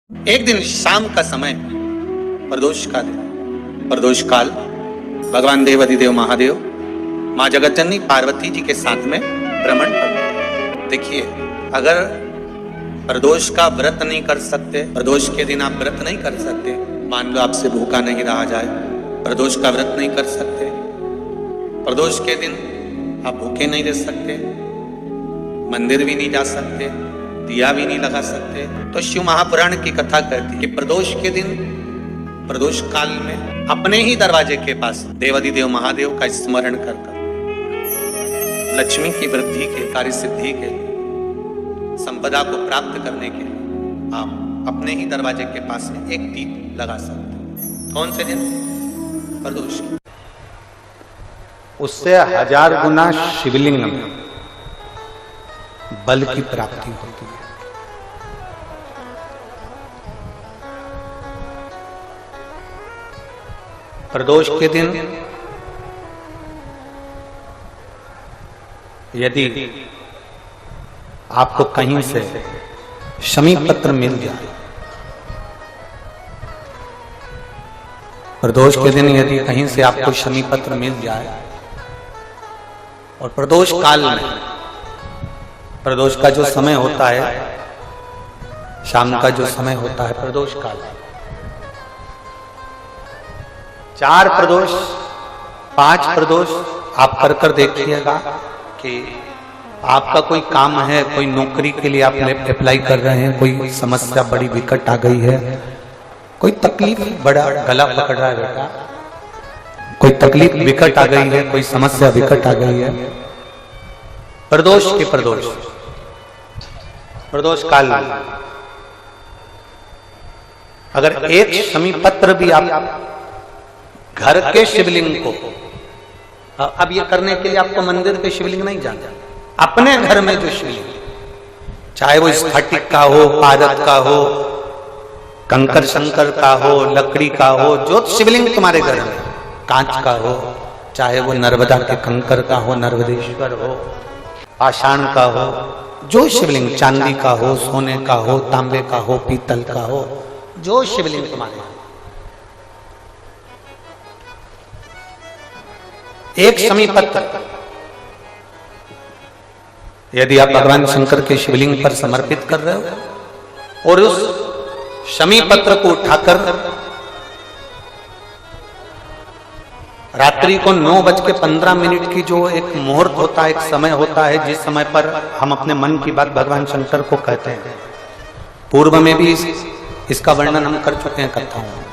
एक दिन शाम का समय, प्रदोष का दिन, प्रदोष काल, भगवान देवाधिदेव महादेव माँ जगतजननी पार्वती जी के साथ में भ्रमण पर। देखिए, अगर प्रदोष का व्रत नहीं कर सकते, प्रदोष के दिन आप व्रत नहीं कर सकते, मान लो आपसे भूखा नहीं रहा जाए, प्रदोष का व्रत नहीं कर सकते, प्रदोष के दिन आप भूखे नहीं रह सकते, मंदिर भी नहीं जा सकते, दिया भी नहीं लगा सकते, तो शिव महापुराण की कथा कहती है कि प्रदोष के दिन, प्रदोष काल में अपने ही दरवाजे के पास देवाधिदेव महादेव का स्मरण कर लक्ष्मी की वृद्धि के, कार्य सिद्धि के, संपदा को प्राप्त करने के लिए आप अपने ही दरवाजे के पास में एक दीप लगा सकते हैं। कौन से दिन? प्रदोष। उससे 1000 गुना शिवलिंग में बल की प्राप्ति होती है। प्रदोष के दिन यदि आपको कहीं से शमी पत्र मिल जाए, प्रदोष के दिन यदि कहीं से आपको शमी पत्र मिल जाए और प्रदोष काल में, प्रदोष का जो समय होता है, शाम का जो समय होता है प्रदोष काल, 4 प्रदोष 5 प्रदोष आप कर देखिएगा कि आपका कोई काम है, कोई नौकरी के लिए आप अप्लाई कर रहे हैं, कोई समस्या बड़ी विकट आ गई है, कोई तकलीफ, बड़ा गला पकड़ रहा है बेटा, कोई तकलीफ विकट आ गई है, कोई समस्या विकट आ गई है, प्रदोष के प्रदोष काल में अगर एक शमी पत्र भी आप घर के शिवलिंग को, अब ये करने के लिए आपको मंदिर के शिवलिंग नहीं जाना, अपने घर में जो शिवलिंग, चाहे वो स्फटिक का हो, पारद का हो, कंकर शंकर का हो, लकड़ी का हो, जो शिवलिंग तुम्हारे घर में, कांच का हो, चाहे वो नर्मदा के कंकर का हो, नर्मदेश्वर हो, पाषाण का हो, जो शिवलिंग, चांदी का हो, सोने का हो, तांबे का हो, पीतल का हो, जो शिवलिंग तुम्हारे, एक शमी पत्र यदि आप भगवान शंकर के शिवलिंग पर समर्पित कर रहे हो और उस शमी पत्र को उठाकर रात्रि को 9:15 की जो एक मुहूर्त होता है, एक समय होता है, जिस समय पर हम अपने मन की बात भगवान शंकर को कहते हैं, पूर्व में भी इसका वर्णन हम कर चुके हैं कथाओं में,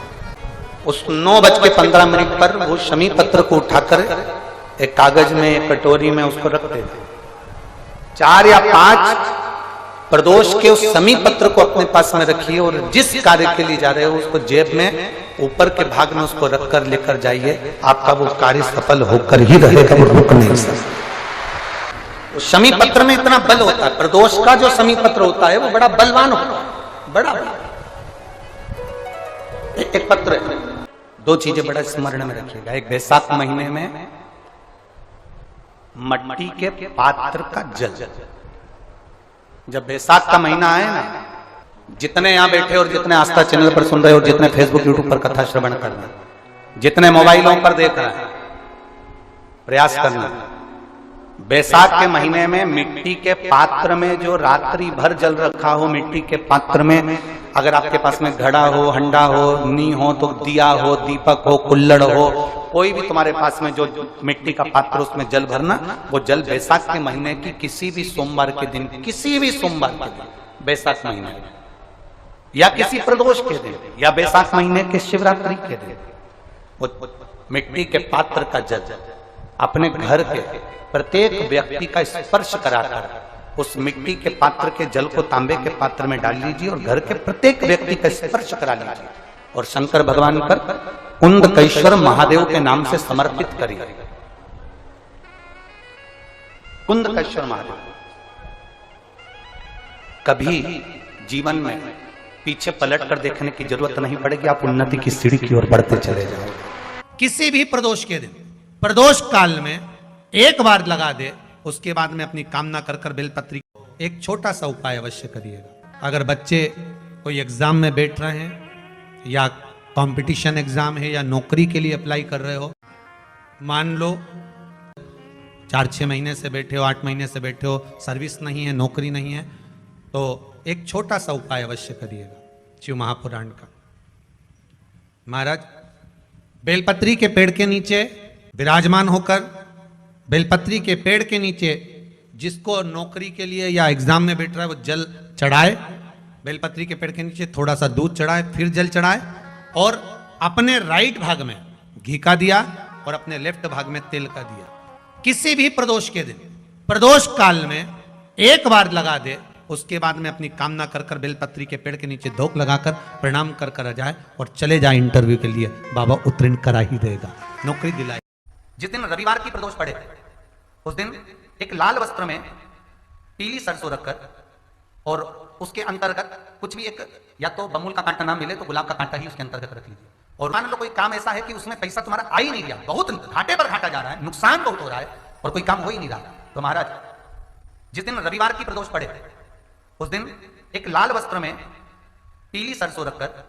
उस 9:15 पर वो शमी पत्र को उठाकर एक कागज में, एक कटोरी में उसको रखते थे। 4 या 5 प्रदोष के उस शमी पत्र को अपने पास में रखिए और जिस कार्य के लिए जा रहे हो उसको जेब में ऊपर के भाग में उसको रखकर लेकर जाइए, आपका वो कार्य सफल होकर ही रहेगा, वो रुक नहीं सकता। शमी पत्र में इतना बल होता है, प्रदोष का जो शमी पत्र होता है वो बड़ा बलवान होता है, बड़ा एक पत्र है। 2 चीजें बड़ा स्मरण में रखिएगा, एक बैसाख महीने में मट्टी के पात्र का जल, जब बैसाख का महीना आए ना, जितने यहां बैठे और जितने आस्था चैनल पर सुन रहे हो, जितने फेसबुक यूट्यूब पर कथा श्रवण करना, जितने मोबाइलों पर देख रहे हैं, प्रयास करना, बैसाख के महीने में मिट्टी के पात्र में जो रात्रि भर जल रखा हो, मिट्टी के पात्र में, अगर आपके पास में घड़ा हो, हंडा हो, नी हो, तो दिया हो, दीपक हो, कुल्लड़ हो, कोई भी तुम्हारे पास में जो मिट्टी का पात्र, उसमें जल भरना। वो जल बैसाख के महीने की किसी भी सोमवार के दिन, किसी भी सोमवार के दिन, बैसाख महीने या किसी प्रदोष के दिन या बैसाख महीने के शिवरात्रि के दिन, वो मिट्टी के पात्र का जल अपने घर के प्रत्येक व्यक्ति का स्पर्श कराकर उस मिट्टी के पात्र के जल को तांबे के पात्र में डाल लीजिए और घर के प्रत्येक व्यक्ति का स्पर्श करा लीजिए और शंकर भगवान पर कुंदकेश्वर महादेव के नाम से समर्पित करिए। कुंदकेश्वर महादेव, कभी जीवन में पीछे पलट कर देखने की जरूरत नहीं पड़ेगी, आप उन्नति की सीढ़ी की ओर बढ़ते चले जाओगे। किसी भी प्रदोष के दिन, प्रदोष काल में एक बार लगा दे, उसके बाद में अपनी कामना कर बेलपत्री, एक छोटा सा उपाय अवश्य करिएगा। अगर बच्चे कोई एग्जाम में बैठ रहे हैं या कंपटीशन एग्जाम है या नौकरी के लिए अप्लाई कर रहे हो, मान लो 4-6 महीने से बैठे हो, 8 महीने से बैठे हो, सर्विस नहीं है, नौकरी नहीं है, तो एक छोटा सा उपाय अवश्य करिएगा शिव महापुराण का। महाराज बेलपत्री के पेड़ के नीचे विराजमान होकर, बेलपत्री के पेड़ के नीचे जिसको नौकरी के लिए या एग्जाम में बैठ रहा है वो जल चढ़ाए, बेलपत्री के पेड़ के नीचे थोड़ा सा दूध चढ़ाए, फिर जल चढ़ाए और अपने राइट भाग में घी का दिया और अपने लेफ्ट भाग में तेल का दिया। किसी भी प्रदोष के दिन, प्रदोष काल में एक बार लगा दे, उसके बाद में अपनी कामना कर कर बेलपत्री के पेड़ के नीचे धोख लगाकर प्रणाम कर कर जाए और चले जाए इंटरव्यू के लिए, बाबा उत्तीर्ण करा ही देगा, नौकरी दिलाए। जिस दिन रविवार की प्रदोष पड़े उस दिन एक लाल वस्त्र में पीली सरसों रखकर और उसके अंतर्गत कुछ भी एक, या तो बमूल का कांटा ना मिले तो गुलाब का कांटा ही उसके अंतर्गत रख लीजिए। और मान लो कोई काम ऐसा है कि उसमें पैसा तुम्हारा आ ही नहीं रहा, बहुत घाटे पर घाटा जा रहा है, नुकसान बहुत हो रहा है और कोई काम हो ही नहीं रहा, तो महाराज जिस दिन रविवार की प्रदोष पड़े उस दिन एक लाल वस्त्र में पीली सरसों रखकर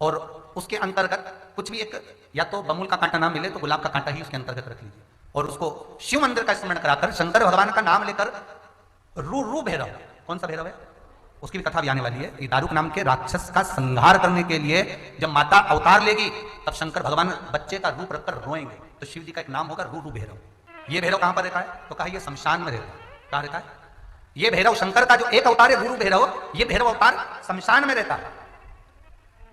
और उसके अंतर्गत कुछ भी एक, या तो बमूल का कांटा ना मिले तो गुलाब का कांटा ही उसके अंतर्गत रख लीजिए और उसको शिव मंदिर का स्मरण कराकर शंकर भगवान का नाम लेकर रू भैरव, कौन सा भैरव है उसकी भी कथा भी आने वाली है। ये दारुक नाम के राक्षस का संहार करने के लिए जब माता अवतार लेगी तब शंकर भगवान बच्चे का रूप रखकर रोएंगे, तो शिव जी का एक नाम होगा रू भैरव। ये भैरव कहां पर रहता है, तो कहा ये शमशान में रहता है। कहां रहता है ये भैरव? शंकर का जो एक अवतार है रू भैरव, ये भैरव अवतार शमशान में रहता है।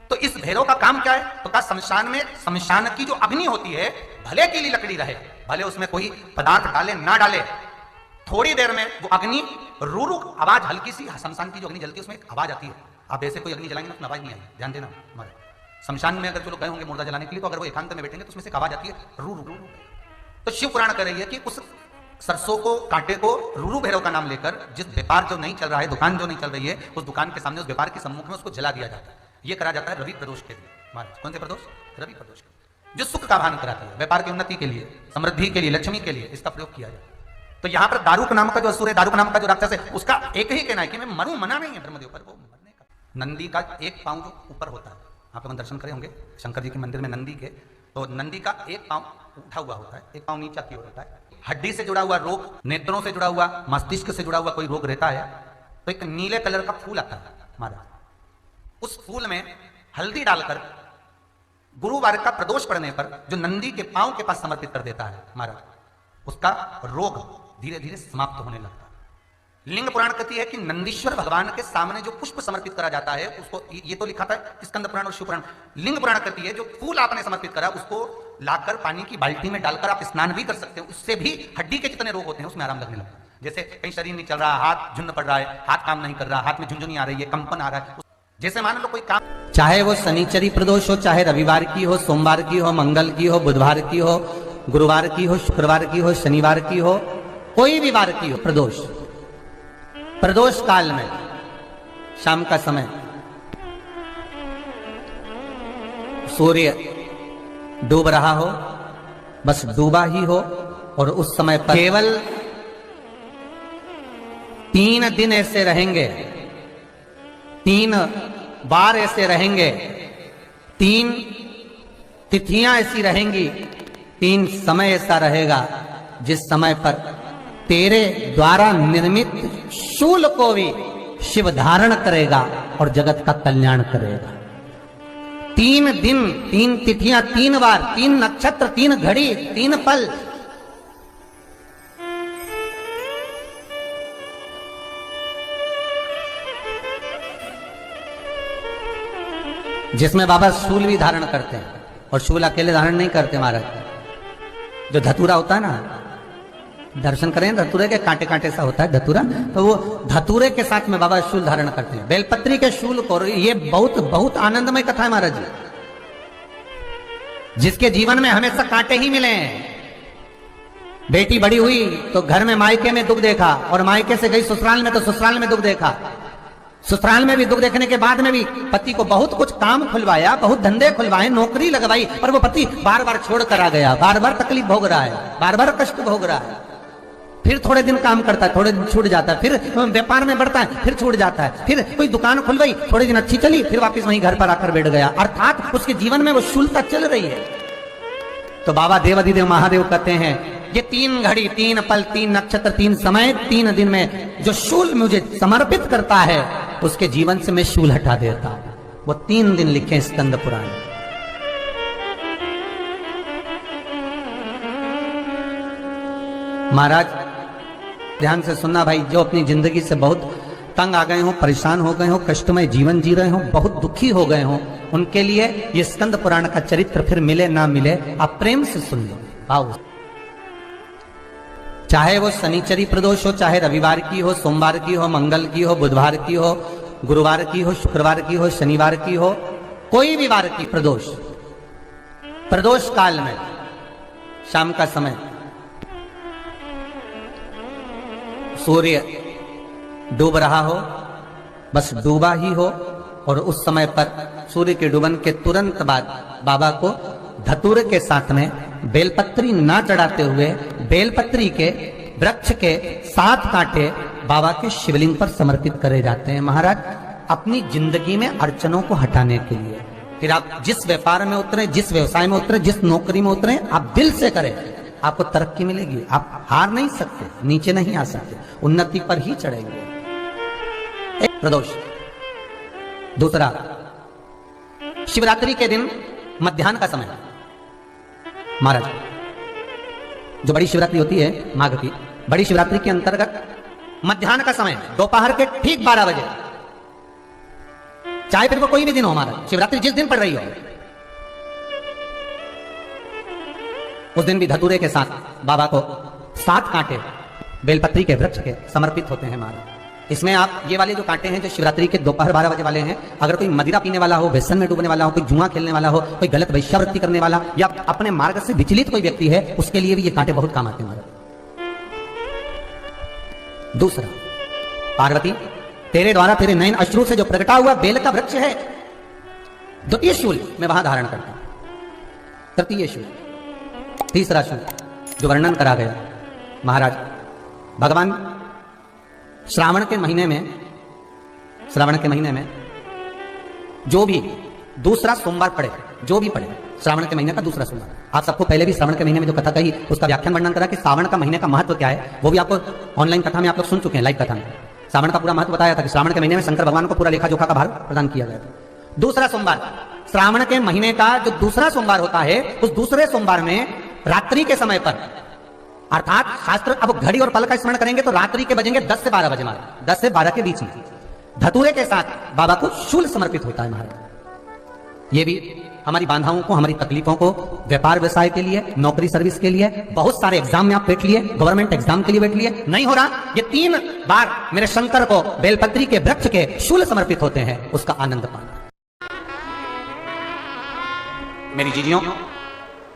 तो इस भैरव का काम क्या है, तो कहा शमशान में, शमशान की जो अग्नि होती है भले की लकड़ी रहे, भले उसमें कोई पदार्थ डाले ना डाले, थोड़ी देर में वो अग्नि रू आवाज, हल्की सी शमशान की जो अग्नि जलती है उसमें एक आवाज आती है। आप ऐसे कोई अग्नि जलाएंगे ना तो आवाज नहीं आएगी, ध्यान देना। हमारे शमशान में अगर जो लोग गए होंगे मुर्दा जलाने के लिए, तो अगर वो एकांत में बैठेंगे तो उसमें से एक आवाज आती है रू रू। तो शिव पुराण कह रही है कि उस सरसों को, कांटे को रू भैरव का नाम लेकर जिस व्यापार जो नहीं चल रहा है, दुकान जो नहीं चल रही है, उस दुकान के सामने, उस व्यापार के सम्मुख में उसको जला दिया जाता है। ये करा जाता है रवि प्रदोष के दिन। महाराज कौन से प्रदोष? रवि प्रदोष के, जो सुख का भान कराती है, व्यापार की उन्नति के लिए, समृद्धि के लिए, लक्ष्मी के लिए इसका प्रयोग किया जाए। तो यहां पर दारुक नाम का जो असुर है, दारुक नाम का जो राक्षस है, उसका एक ही कहना है कि मैं मरूं, मना नहीं है ब्रह्मदेव पर, वो मरने का। नंदी का एक पांव जो ऊपर होता है, आप लोग दर्शन करे होंगे शंकर जी के मंदिर में नंदी के, तो नंदी का एक पांव उठा हुआ होता है, एक पांव नीचा की ओर होता है। हड्डी से जुड़ा हुआ रोग, नेत्रों से जुड़ा हुआ, मस्तिष्क से जुड़ा हुआ कोई रोग रहता है तो एक नीले कलर का फूल आता है महाराज, उस फूल में हल्दी डालकर गुरुवार का प्रदोष पड़ने पर जो नंदी के पांव के पास समर्पित कर देता है महाराज, उसका रोग धीरे धीरे समाप्त होने लगता है। लिंग पुराण कहती है कि नंदीश्वर भगवान के सामने जो पुष्प समर्पित करा जाता है उसको, ये तो लिखा था स्कंद पुराण और शिव पुराण, लिंग पुराण कहती है जो फूल आपने समर्पित करा उसको लाकर पानी की बाल्टी में डालकर आप स्नान भी कर सकते हो, उससे भी हड्डी के जितने रोग होते हैं उसमें आराम लगने लगता है। जैसे कहीं शरीर नहीं चल रहा, हाथ झुंड पड़ रहा है, हाथ काम नहीं कर रहा, हाथ में झुंझुनी आ रही है, कंपन आ रहा है, जैसे मान लो कोई काम, चाहे वो शनिचरी प्रदोष हो, चाहे रविवार की हो, सोमवार की हो, मंगल की हो, बुधवार की हो, गुरुवार की हो, शुक्रवार की हो, शनिवार की हो, कोई भी वार की हो, प्रदोष, प्रदोष काल में शाम का समय सूर्य डूब रहा हो, बस डूबा ही हो, और उस समय पर केवल 3 दिन ऐसे रहेंगे, 3 बार ऐसे रहेंगे, 3 तिथियां ऐसी रहेंगी, 3 समय ऐसा रहेगा जिस समय पर तेरे द्वारा निर्मित शूल को भी शिव धारण करेगा और जगत का कल्याण करेगा। 3 दिन, 3 तिथियां, 3 बार, 3 नक्षत्र, 3 घड़ी, 3 पल, जिसमें बाबा शूल भी धारण करते हैं, और शूल अकेले धारण नहीं करते महाराज, जो धतूरा होता है ना, दर्शन करें धतूरे के, कांटे कांटे सा होता है धतूरा, तो वो धतूरे के साथ में बाबा शूल धारण करते हैं, बेलपत्री के शूल को। ये बहुत बहुत आनंदमय कथा है महाराज जी, जिसके जीवन में हमेशा कांटे ही मिले हैं। बेटी बड़ी हुई तो घर में मायके में दुख देखा, और मायके से गई ससुराल में तो ससुराल में दुख देखा, ससुराल में भी दुख देखने के बाद में भी पति को बहुत कुछ काम खुलवाया, बहुत धंधे खुलवाए, नौकरी लगवाई, पर वो पति बार बार छोड़ कर आ गया, बार बार तकलीफ भोग रहा है, बार बार कष्ट भोग रहा है। फिर थोड़े दिन काम करता है, थोड़े दिन छूट जाता है, फिर व्यापार में बढ़ता है, फिर छूट जाता है, फिर कोई दुकान खुल गई, थोड़े दिन अच्छी चली, फिर वापस वहीं घर पर आकर बैठ गया, अर्थात उसके जीवन में वो शूलता चल रही है। तो बाबा देवाधिदेव महादेव कहते हैं ये 3 घड़ी 3 पल 3 नक्षत्र 3 समय 3 दिन में जो शूल मुझे समर्पित करता है उसके जीवन से मैं शूल हटा देता हूं। वो 3 दिन लिखे स्कंद पुराण। महाराज ध्यान से सुनना भाई, जो अपनी जिंदगी से बहुत तंग आ गए हो, परेशान हो गए हो, कष्टमय जीवन जी रहे हो, बहुत दुखी हो गए हो, उनके लिए ये स्कंद पुराण का चरित्र फिर मिले ना मिले, आप प्रेम से सुन लो। आओ, चाहे वो शनिचरी प्रदोष हो, चाहे रविवार की हो, सोमवार की हो, मंगल की हो, बुधवार की हो, गुरुवार की हो, शुक्रवार की हो, शनिवार की हो, कोई भी वार की प्रदोष, प्रदोष काल में शाम का समय सूर्य डूब रहा हो, बस डूबा ही हो, और उस समय पर सूर्य के डूबन के तुरंत बाद बाबा को धतूरे के साथ में बेलपत्री ना चढ़ाते हुए बेलपत्री के वृक्ष के 7 कांटे बाबा के शिवलिंग पर समर्पित करे जाते हैं महाराज, अपनी जिंदगी में अड़चनों को हटाने के लिए। फिर आप जिस व्यापार में उतरे, जिस व्यवसाय में उतरे, जिस नौकरी में उतरे, आप दिल से करें, आपको तरक्की मिलेगी। आप हार नहीं सकते, नीचे नहीं आ सकते, उन्नति पर ही चढ़ेंगे। एक प्रदोष। दूसरा, शिवरात्रि के दिन मध्याह्न का समय महाराज, जो बड़ी शिवरात्रि होती है माघ की, बड़ी शिवरात्रि के अंतर्गत मध्याह्न का समय दोपहर के ठीक 12 बजे, चाहे फिर वो कोई भी दिन हो महाराज, शिवरात्रि जिस दिन पड़ रही हो, उस दिन भी धतूरे के साथ बाबा को 7 कांटे बेलपत्री के वृक्ष के समर्पित होते हैं महाराज। इसमें आप ये वाले जो कांटे हैं जो शिवरात्रि के दोपहर 12 बजे वाले हैं, अगर कोई मदिरा पीने वाला हो, व्यसन में डूबने वाला हो, कोई जुआ खेलने वाला हो, कोई गलत वैश्यावृत्ति करने वाला या अपने मार्ग से विचलित कोई व्यक्ति है, उसके लिए भी ये कांटे बहुत काम आते हैं महाराज। दूसरा, पार्वती तेरे द्वारा तेरे नयन अश्रु से जो प्रकटा हुआ बेल का वृक्ष है, द्वितीय शूल मैं वहां धारण करता हूं। तृतीय शूल, तीसरा शूल जो वर्णन करा गया महाराज, भगवान श्रावण के महीने में जो भी दूसरा सोमवार पड़े, जो भी पड़े श्रावण के महीने का दूसरा सोमवार, आप सबको पहले भी श्रावण के महीने में जो कथा कही उसका व्याख्यान वर्णन करा कि श्रावण का महीने का महत्व क्या है, वो भी आपको ऑनलाइन कथा में आप लोग सुन चुके हैं, लाइव कथा में श्रावण का पूरा महत्व बताया था कि श्रावण के महीने में शंकर भगवान को पूरा लेखा जोखा का भार प्रदान किया गया था। दूसरा सोमवार, श्रावण के महीने का जो दूसरा सोमवार होता है, उस दूसरे सोमवार में रात्रि के समय पर, अर्थात शास्त्र अब घड़ी और पल का स्मरण करेंगे तो रात्रि के बजेंगे 10 से 12 बजे महाराज, 10 से 12 के बीच में धतूरे के साथ बाबा को शूल समर्पित होता है महाराज। ये भी हमारी बाधाओं को, हमारी तकलीफों को, व्यापार व्यवसाय के लिए, नौकरी सर्विस के लिए, बहुत सारे एग्जाम में आप बैठ लिए, गवर्नमेंट एग्जाम के लिए बैठ लिए, नहीं हो रहा, ये 3 बार मेरे शंकर को बेलपत्री के वृक्ष के शूल समर्पित होते हैं, उसका आनंद पाना। मेरी जीजियों,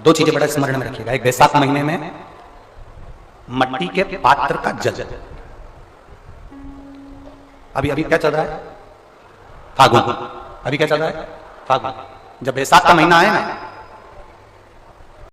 2 चीजें बड़ा स्मरण में रखिएगा। एक, वैशाख महीने में मट्टी के पात्र का जल, अभी क्या चल रहा है, फागुन, अभी क्या चल रहा है, फागुन। जब वैशाख का महीना आए ना,